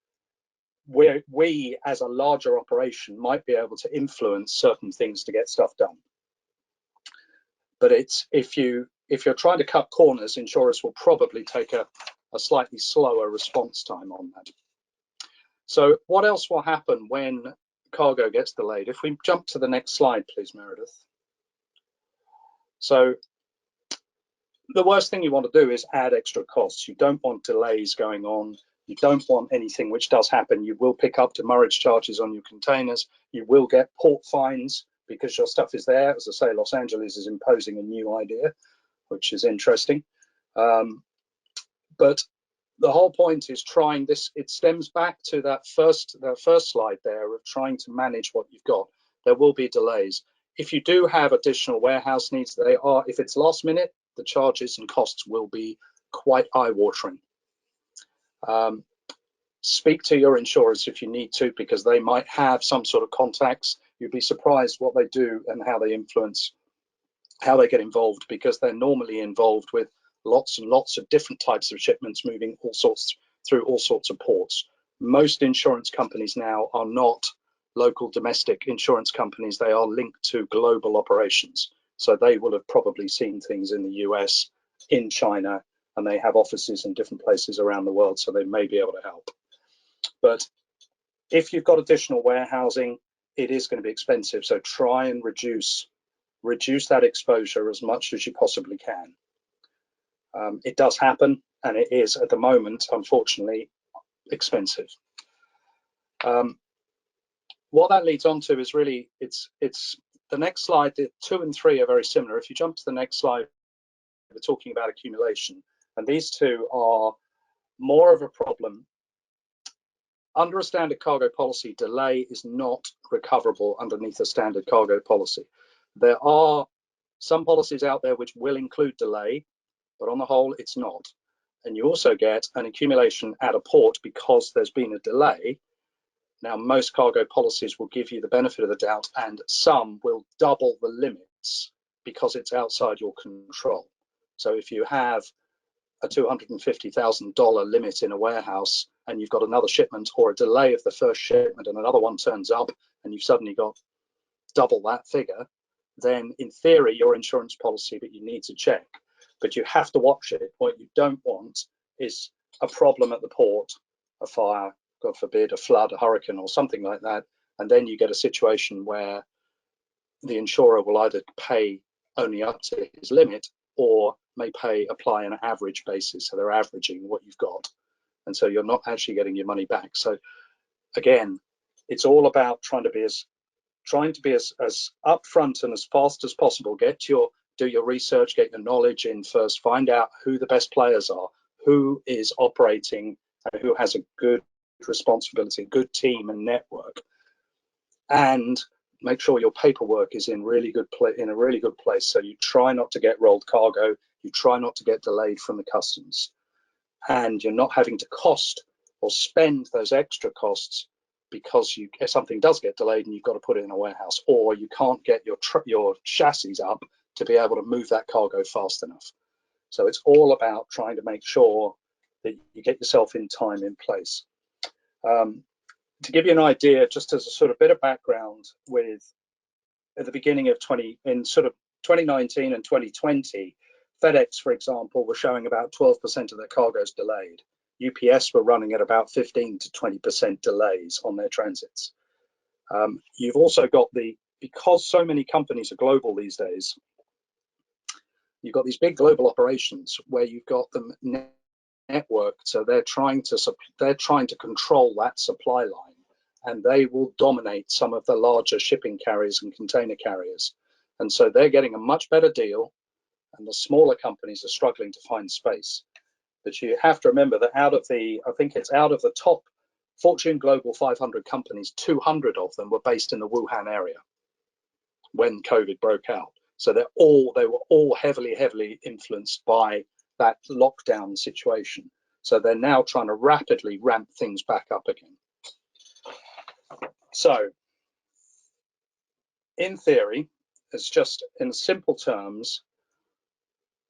we as a larger operation might be able to influence certain things to get stuff done. But it's if you're trying to cut corners, insurers will probably take a slightly slower response time on that. So what else will happen when cargo gets delayed? If we jump to the next slide, please, Meredith. So the worst thing you want to do is add extra costs. You don't want delays going on. You don't want anything which does happen. You will pick up demurrage charges on your containers. You will get port fines because your stuff is there. As I say, Los Angeles is imposing a new idea, which is interesting. But the whole point is trying this. It stems back to that first slide there of trying to manage what you've got. There will be delays. If you do have additional warehouse needs, if it's last minute, the charges and costs will be quite eye-watering. Speak to your insurers if you need to, because they might have some sort of contacts. You'd be surprised what they do and how they influence, how they get involved, because they're normally involved with lots and lots of different types of shipments moving through all sorts of ports. Most insurance companies now are not local domestic insurance companies, they are linked to global operations. So they will have probably seen things in the US, in China, and they have offices in different places around the world, so they may be able to help. But if you've got additional warehousing, it is going to be expensive. So try and reduce that exposure as much as you possibly can. It does happen, and it is at the moment, unfortunately, expensive. What that leads on to is really, it's the next slide. The 2 and 3 are very similar. If you jump to the next slide, we're talking about accumulation, and these two are more of a problem. Under a standard cargo policy, delay is not recoverable underneath a standard cargo policy. There are some policies out there which will include delay, but on the whole, it's not. And you also get an accumulation at a port because there's been a delay. Now, most cargo policies will give you the benefit of the doubt, and some will double the limits because it's outside your control. So if you have a $250,000 limit in a warehouse and you've got another shipment or a delay of the first shipment and another one turns up and you've suddenly got double that figure, then in theory, your insurance policy, but you need to check. But you have to watch it. What you don't want is a problem at the port, a fire, God forbid, a flood, a hurricane, or something like that. And then you get a situation where the insurer will either pay only up to his limit or may apply an average basis. So they're averaging what you've got. And so you're not actually getting your money back. So again, it's all about trying to be as upfront and as fast as possible. Do your research, get your knowledge in first, find out who the best players are, who is operating, and who has a good responsibility, good team and network, and make sure your paperwork is in a really good place. So you try not to get rolled cargo, you try not to get delayed from the customs, and you're not having to cost or spend those extra costs because if something does get delayed and you've got to put it in a warehouse, or you can't get your chassis up to be able to move that cargo fast enough. So it's all about trying to make sure that you get yourself in time in place. To give you an idea, just as a sort of bit of background, at the beginning of 2019 and 2020, FedEx, for example, were showing about 12% of their cargoes delayed. UPS were running at about 15 to 20% delays on their transits. You've also got because so many companies are global these days, you've got these big global operations where you've got them networked, so they're trying to control that supply line, and they will dominate some of the larger shipping carriers and container carriers, and so they're getting a much better deal, and the smaller companies are struggling to find space. But you have to remember that out of the top Fortune Global 500 companies, 200 of them were based in the Wuhan area when COVID broke out. So they were all heavily influenced by that lockdown situation. So they're now trying to rapidly ramp things back up again. So in theory, it's just in simple terms,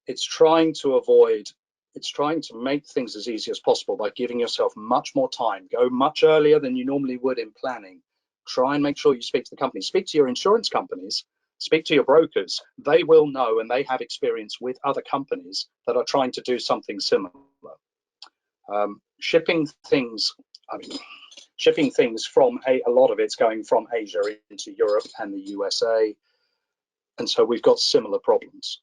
it's trying to make things as easy as possible by giving yourself much more time. Go much earlier than you normally would in planning. Try and make sure you speak to the company. Speak to your insurance companies. Speak to your brokers. They will know, and they have experience with other companies that are trying to do something similar. Shipping things from a lot of it's going from Asia into Europe and the USA. And so we've got similar problems.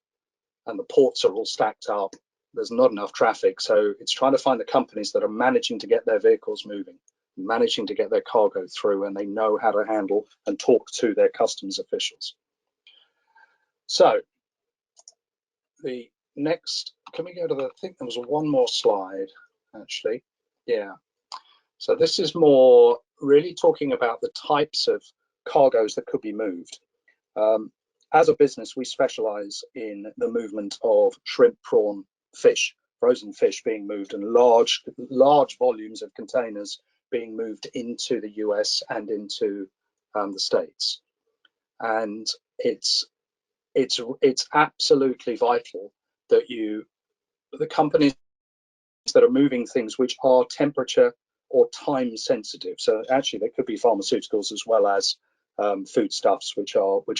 And the ports are all stacked up. There's not enough traffic. So it's trying to find the companies that are managing to get their vehicles moving, managing to get their cargo through, and they know how to handle and talk to their customs officials. So the next, can we go to I think there was one more slide, actually. Yeah. So this is more really talking about the types of cargoes that could be moved. As a business, we specialize in the movement of shrimp, prawn, fish, frozen fish being moved, and large volumes of containers being moved into the US and into the States. And it's absolutely vital that the companies that are moving things which are temperature or time sensitive. So actually there could be pharmaceuticals as well as foodstuffs which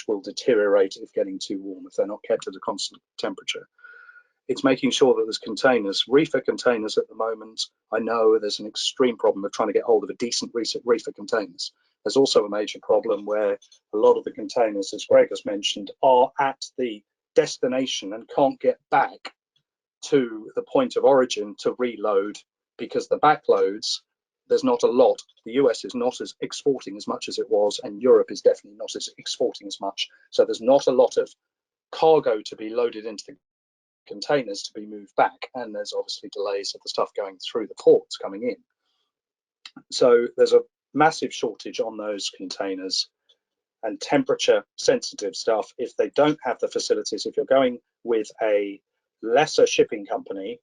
will deteriorate if getting too warm, if they're not kept at a constant temperature. It's making sure that there's containers, reefer containers at the moment. I know there's an extreme problem of trying to get hold of a decent reefer containers. There's also a major problem where a lot of the containers, as Greg has mentioned, are at the destination and can't get back to the point of origin to reload because the backloads, there's not a lot. The US is not as exporting as much as it was, and Europe is definitely not as exporting as much. So there's not a lot of cargo to be loaded into the containers to be moved back, and there's obviously delays of the stuff going through the ports coming in. So there's a massive shortage on those containers and temperature sensitive stuff. If they don't have the facilities, if you're going with a lesser shipping company,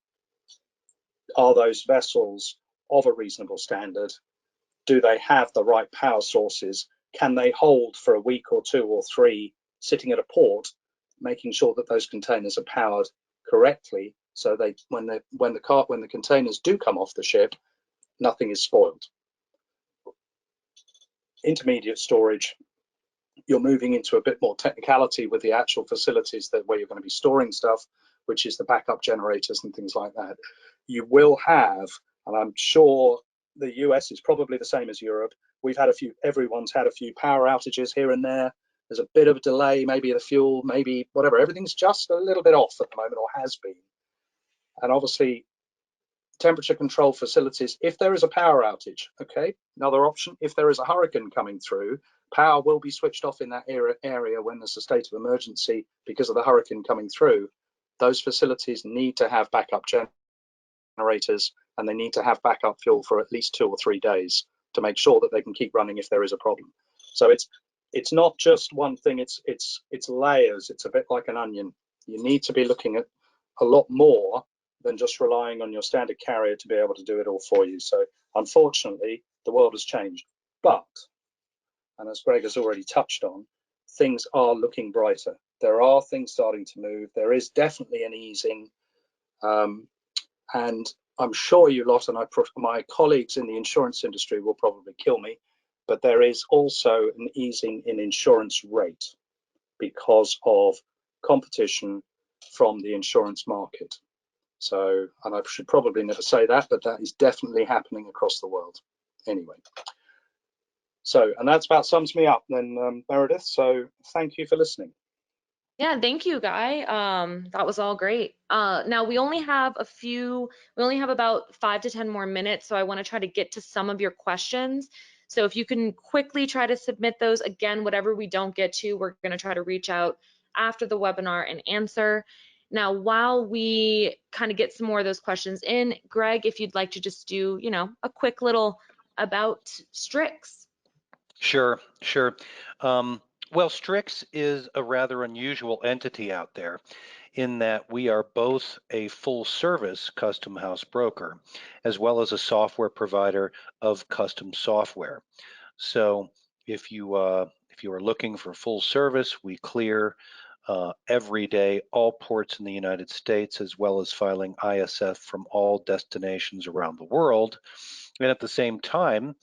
are those vessels of a reasonable standard? Do they have the right power sources? Can they hold for a week or 2 or 3 sitting at a port, making sure that those containers are powered correctly, so they when the containers do come off the ship, nothing is spoiled. Intermediate storage, you're moving into a bit more technicality with the actual facilities that where you're going to be storing stuff, which is the backup generators and things like that. You will have, and I'm sure the US is probably the same as Europe, everyone's had a few power outages here and there. There's a bit of a delay, maybe the fuel, maybe whatever. Everything's just a little bit off at the moment, or has been. And obviously, temperature control facilities, if there is a power outage, okay, another option, if there is a hurricane coming through, power will be switched off in that area when there's a state of emergency because of the hurricane coming through. Those facilities need to have backup generators, and they need to have backup fuel for at least 2 or 3 days to make sure that they can keep running if there is a problem. So it's not just one thing, it's layers. It's a bit like an onion. You need to be looking at a lot more than just relying on your standard carrier to be able to do it all for you. So unfortunately, the world has changed. But, and as Greg has already touched on, things are looking brighter. There are things starting to move. There is definitely an easing. And I'm sure you lot, and my colleagues in the insurance industry will probably kill me, but there is also an easing in insurance rate because of competition from the insurance market. So, and I should probably never say that, but that is definitely happening across the world. Anyway, so, and that's about sums me up then, Meredith. So thank you for listening. Yeah, thank you, Guy. That was all great. Now we only have about 5 to 10 more minutes, so I want to try to get to some of your questions. So if you can quickly try to submit those, again, whatever we don't get to, we're going to try to reach out after the webinar and answer. Now, while we kind of get some more of those questions in, Greg, if you'd like to just do, a quick little about Strix. Sure. Well, Strix is a rather unusual entity out there in that we are both a full service custom house broker as well as a software provider of custom software. So if you are looking for full service, we clear every day all ports in the United States, as well as filing ISF from all destinations around the world. And at the same time,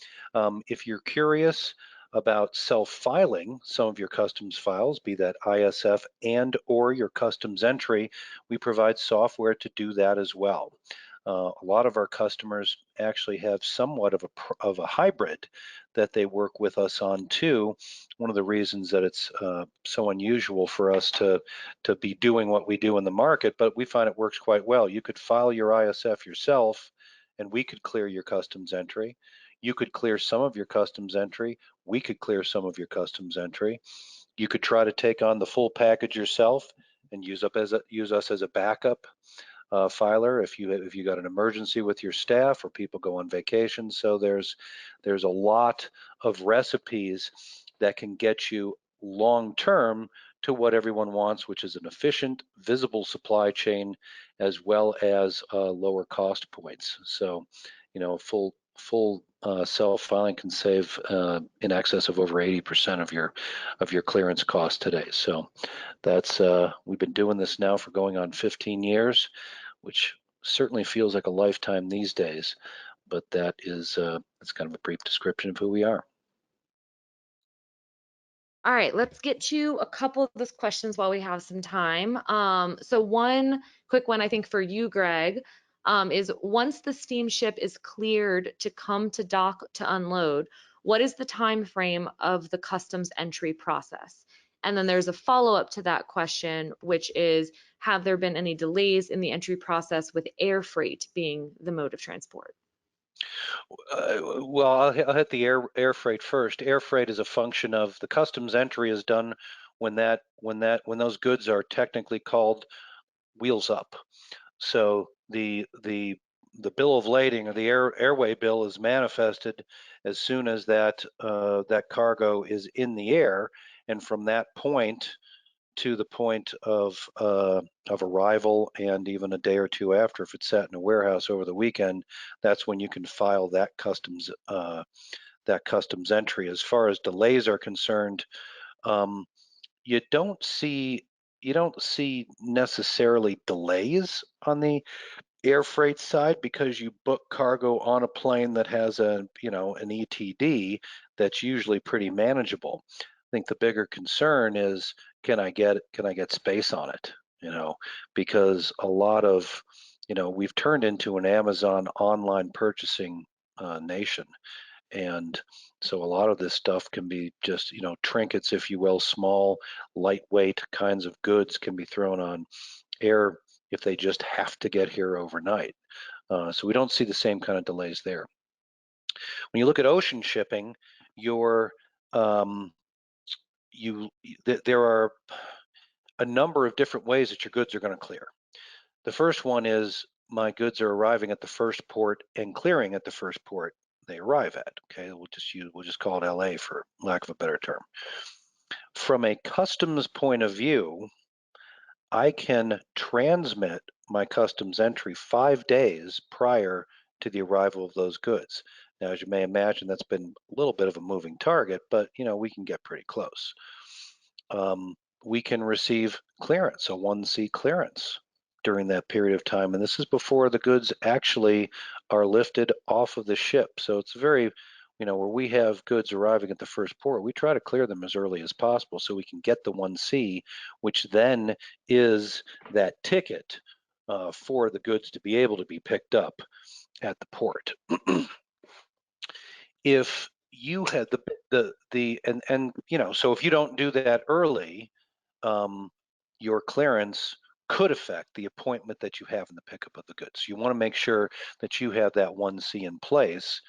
if you're curious about self-filing some of your customs files, be that ISF and or your customs entry, we provide software to do that as well. A lot of our customers actually have somewhat of a hybrid that they work with us on too. One of the reasons that it's so unusual for us to be doing what we do in the market, but we find it works quite well. You could file your ISF yourself, and we could clear your customs entry. You could clear some of your customs entry. We could clear some of your customs entry. You could try to take on the full package yourself and use us as a backup filer if you got an emergency with your staff or people go on vacation. So there's a lot of recipes that can get you long term to what everyone wants, which is an efficient, visible supply chain as well as lower cost points. So, full self-filing can save in excess of over 80% of your clearance cost today. So that's we've been doing this now for going on 15 years, which certainly feels like a lifetime these days. but that's kind of a brief description of who we are. All right, let's get to a couple of those questions while we have some time. So one quick one, I think for you, Greg, is once the steamship is cleared to come to dock to unload, what is the time frame of the customs entry process? And then there's a follow-up to that question, which is, have there been any delays in the entry process with air freight being the mode of transport? Well, I'll hit the air freight first. Air freight is a function of the customs entry is done when those goods are technically called wheels up. So the bill of lading or the airway bill is manifested as soon as that cargo is in the air, and from that point to the point of arrival, and even a day or two after, if it's sat in a warehouse over the weekend, that's when you can file that customs entry. As far as delays are concerned, um, you don't see necessarily delays on the air freight side because you book cargo on a plane that has an ETD that's usually pretty manageable. I think the bigger concern is, can I get space on it? Because a lot of, we've turned into an Amazon online purchasing nation. And so a lot of this stuff can be just, trinkets, if you will, small, lightweight kinds of goods can be thrown on air if they just have to get here overnight. So we don't see the same kind of delays there. When you look at ocean shipping, there are a number of different ways that your goods are going to clear. The first one is, my goods are arriving at the first port and clearing at the first port they arrive at. Okay, we'll just call it LA for lack of a better term. From a customs point of view, I can transmit my customs entry 5 days prior to the arrival of those goods. Now, as you may imagine, that's been a little bit of a moving target, but we can get pretty close. We can receive clearance, a 1C clearance during that period of time, and this is before the goods actually are lifted off of the ship. So it's very, where we have goods arriving at the first port, we try to clear them as early as possible so we can get the 1C, which then is that ticket for the goods to be able to be picked up at the port. If you had so if you don't do that early, your clearance could affect the appointment that you have in the pickup of the goods. You want to make sure that you have that 1C in place,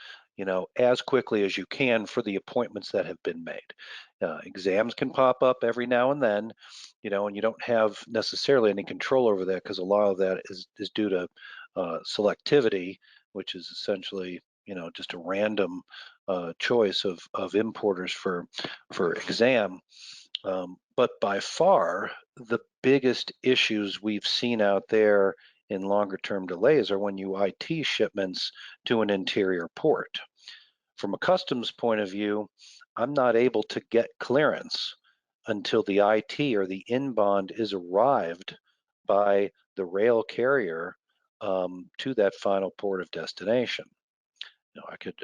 as quickly as you can for the appointments that have been made. Exams can pop up every now and then, and you don't have necessarily any control over that because a lot of that is due to selectivity, which is essentially, just a random choice of importers for exam. But by far, the biggest issues we've seen out there in longer term delays are when you IT shipments to an interior port. From a customs point of view, I'm not able to get clearance until the IT or the inbound is arrived by the rail carrier to that final port of destination. I could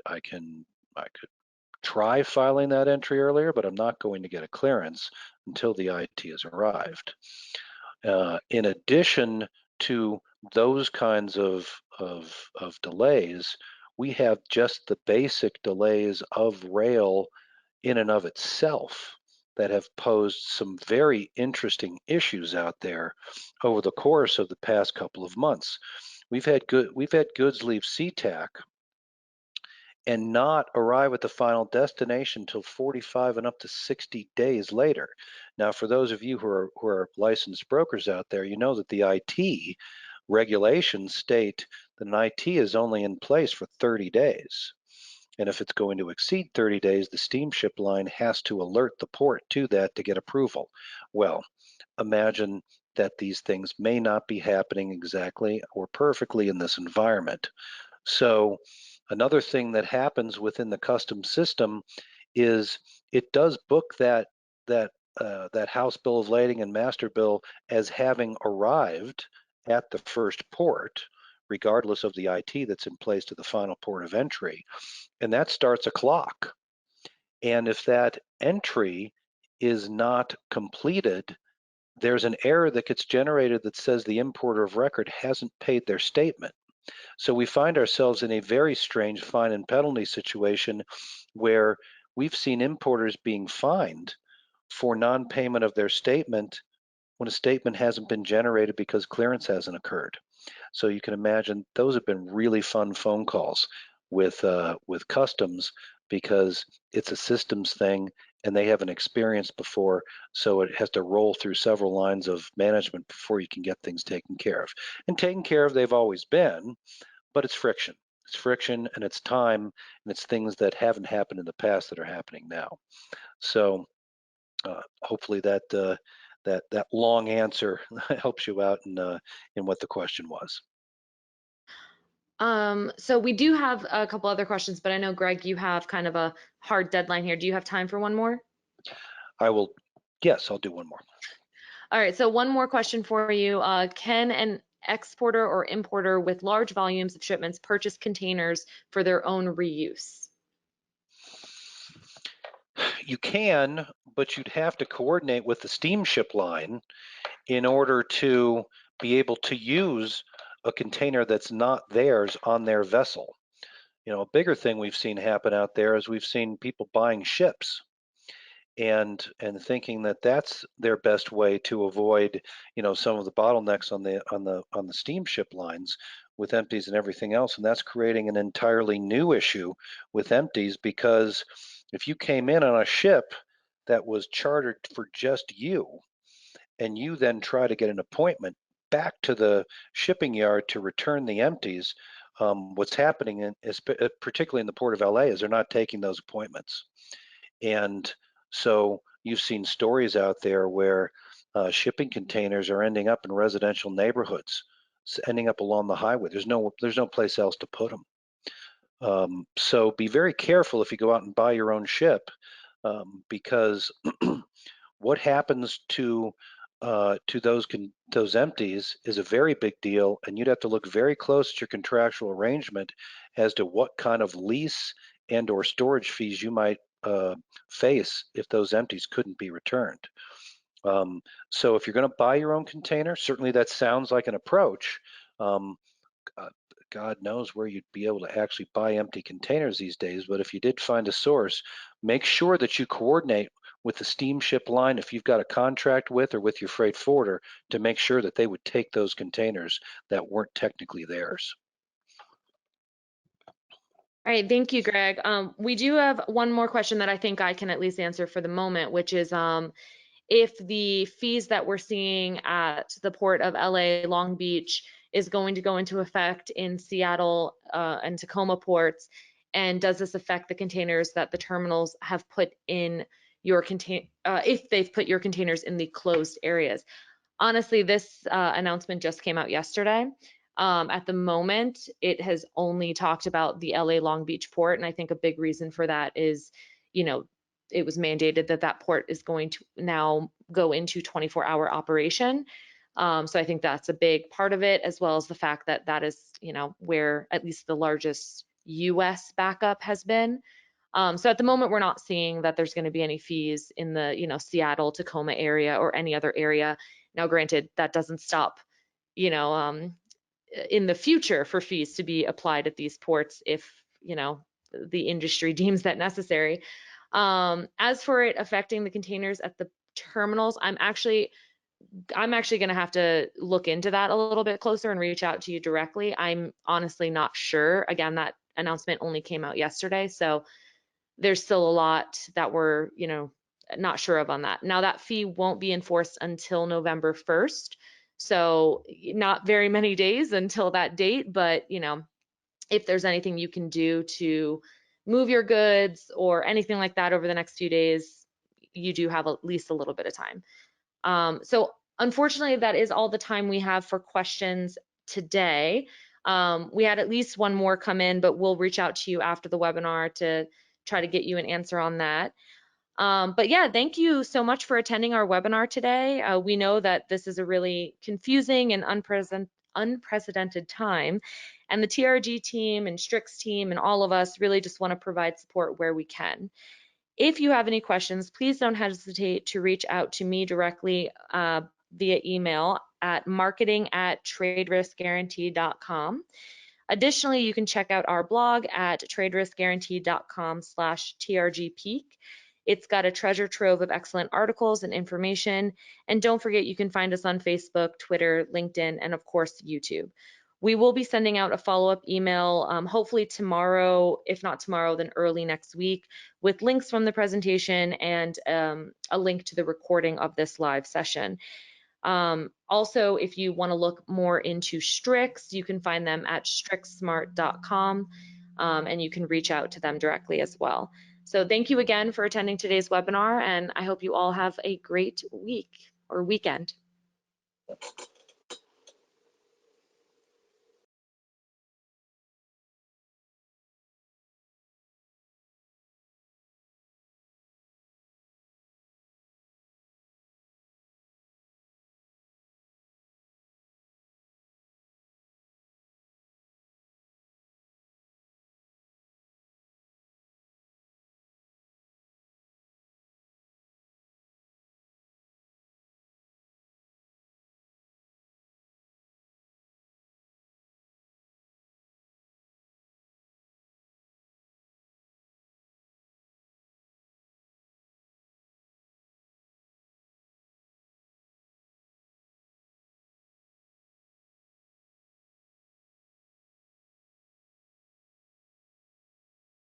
try filing that entry earlier, but I'm not going to get a clearance until the IT has arrived. In addition to those kinds of delays, we have just the basic delays of rail in and of itself that have posed some very interesting issues out there over the course of the past couple of months. We've had goods leave SeaTac and not arrive at the final destination until 45 and up to 60 days later. Now, for those of you who are licensed brokers out there, you know that the IT regulations state that an IT is only in place for 30 days. And if it's going to exceed 30 days, the steamship line has to alert the port to that to get approval. Well, imagine that these things may not be happening exactly or perfectly in this environment. So another thing that happens within the custom system is it does book that house bill of lading and master bill as having arrived at the first port, regardless of the IT that's in place to the final port of entry. And that starts a clock. And if that entry is not completed, there's an error that gets generated that says the importer of record hasn't paid their statement. So we find ourselves in a very strange fine and penalty situation where we've seen importers being fined for non-payment of their statement when a statement hasn't been generated because clearance hasn't occurred. So you can imagine those have been really fun phone calls with customs, because it's a systems thing and they haven't experienced before, so it has to roll through several lines of management before you can get things taken care of. And taken care of they've always been, but it's friction. It's friction and it's time and it's things that haven't happened in the past that are happening now. So hopefully that long answer helps you out in what the question was. So we do have a couple other questions, but I know, Greg, you have kind of a hard deadline here. Do you have time for one more? Yes, I'll do one more. All right, so one more question for you. Can an exporter or importer with large volumes of shipments purchase containers for their own reuse? You can, but you'd have to coordinate with the steamship line in order to be able to use a container that's not theirs on their vessel. You know, a bigger thing we've seen happen out there is we've seen people buying ships and thinking that that's their best way to avoid, you know, some of the bottlenecks on the steamship lines with empties and everything else. And that's creating an entirely new issue with empties, because if you came in on a ship that was chartered for just you and you then try to get an appointment back to the shipping yard to return the empties, what's happening particularly in the port of LA, is they're not taking those appointments. And so you've seen stories out there where shipping containers are ending up in residential neighborhoods, ending up along the highway. There's no place else to put them. So be very careful if you go out and buy your own ship, because what happens to those empties is a very big deal, and you'd have to look very close at your contractual arrangement as to what kind of lease and or storage fees you might face if those empties couldn't be returned. So if you're going to buy your own container, certainly that sounds like an approach. Um, God knows where you'd be able to actually buy empty containers these days, but if you did find a source, make sure that you coordinate with the steamship line, if you've got a contract with or with your freight forwarder, to make sure that they would take those containers that weren't technically theirs. All right, thank you, Greg. We do have one more question that I think I can at least answer for the moment, which is if the fees that we're seeing at the port of LA Long Beach is going to go into effect in Seattle and Tacoma ports, and does this affect the containers that the terminals have put in your if they've put your containers in the closed areas? Honestly, this announcement just came out yesterday. At the moment, it has only talked about the LA Long Beach port, and I think a big reason for that is, you know, it was mandated that that port is going to now go into 24-hour operation. So I think that's a big part of it, as well as the fact that that is, you know, where at least the largest US backup has been. So at the moment, we're not seeing that there's going to be any fees in the, you know, Seattle, Tacoma area or any other area. Now, granted, that doesn't stop, you know, in the future for fees to be applied at these ports if, you know, the industry deems that necessary. As for it affecting the containers at the terminals, I'm actually going to have to look into that a little bit closer and reach out to you directly. I'm honestly not sure. Again, that announcement only came out yesterday, so there's still a lot that we're, you know, not sure of on that. Now, that fee won't be enforced until November 1st. So not very many days until that date, but, you know, if there's anything you can do to move your goods or anything like that over the next few days, you do have at least a little bit of time. So unfortunately, that is all the time we have for questions today. We had at least one more come in, but we'll reach out to you after the webinar to try to get you an answer on that. But yeah, thank you so much for attending our webinar today. We know that this is a really confusing and unprecedented time. And the TRG team and Strix team and all of us really just want to provide support where we can. If you have any questions, please don't hesitate to reach out to me directly via email at marketing@traderiskguarantee.com. Additionally, you can check out our blog at traderiskguarantee.com/trgpeak. It's got a treasure trove of excellent articles and information. And don't forget, you can find us on Facebook, Twitter, LinkedIn, and of course, YouTube. We will be sending out a follow-up email, hopefully tomorrow, if not tomorrow, then early next week, with links from the presentation and a link to the recording of this live session. Also, if you want to look more into Strix, you can find them at strixsmart.com, and you can reach out to them directly as well. So thank you again for attending today's webinar, and I hope you all have a great week or weekend.